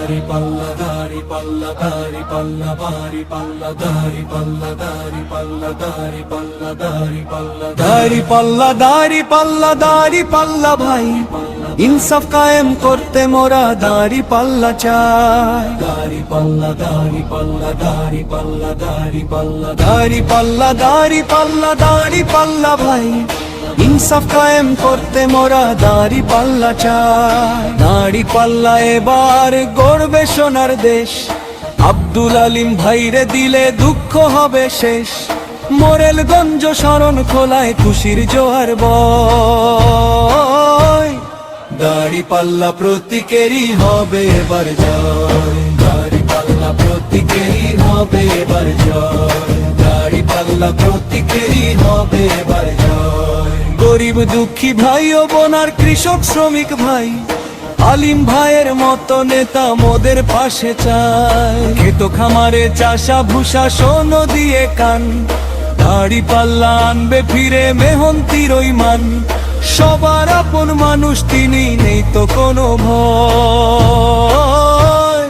দাড়ি পাল্লা দাড়ি পাল্লা দাড়ি পাল্লা দাড়ি পাল্লা দাড়ি পাল্লা দাড়ি পাল্লা দাড়ি পাল্লা দাড়ি পাল্লা দাড়ি পাল্লা দাড়ি পাল্লা দাড়ি পাল্লা ভাই ইনসাফ কায়েম করতে মোরা দাড়ি পাল্লা চাই দাড়ি পাল্লা দাড়ি পাল্লা দাড়ি পাল্লা দাড়ি পাল্লা দাড়ি পাল্লা দাড়ি পাল্লা দাড়ি পাল্লা ভাই ইনসাফ কায়েম করতে মোরা দাড়ি পাল্লা চাই দাড়ি পাল্লা এবার গড়বে সোনার দেশ আব্দুল আলিম ভাইরে দিলে দুঃখ হবে শেষ মোরেলগঞ্জ শরণ খোলায় খুশির জোয়ার বয় দাড়ি পাল্লা প্রতীকেরই হবে এবার জয় দাড়ি পাল্লা প্রতীকেরই হবে এবার জয় দাড়ি পাল্লা প্রতীকেরই হবে এবার জয় গরিব দুঃখী ভাই ও বোনার কৃষক শ্রমিক ভাই আলিম ভাইয়ের মতো নেতা মোদের পাশে চায় খেতো খামারে চাষা ভুষা সোন দিয়ে কান দাড়ি পাল্লা আনবে ফিরে মেহন্তির ওই মান সবার আপন মানুষ তিনি নেই তো কোনো ভয়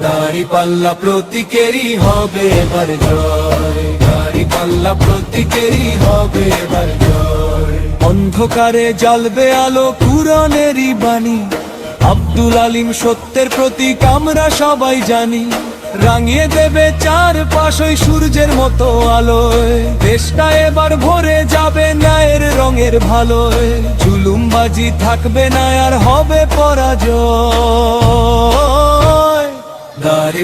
দাড়ি পাল্লা প্রতীকেরই হবে এবার জয় দাড়ি পাল্লা প্রতীকেরই হবে এবার জয় অন্ধকারে জ্বলবে আলো কুরআনেরই বাণী আব্দুল আলিম সত্যের প্রতীক আমরা সবাই জানি রাঙিয়ে দেবে চারপাশ ওই সূর্যের মতো আলোয় দেশটা এবার ভরে যাবে ন্যায়ের রঙের ভালোয় জুলুমবাজি থাকবে না আর হবে পরাজয় দাড়ি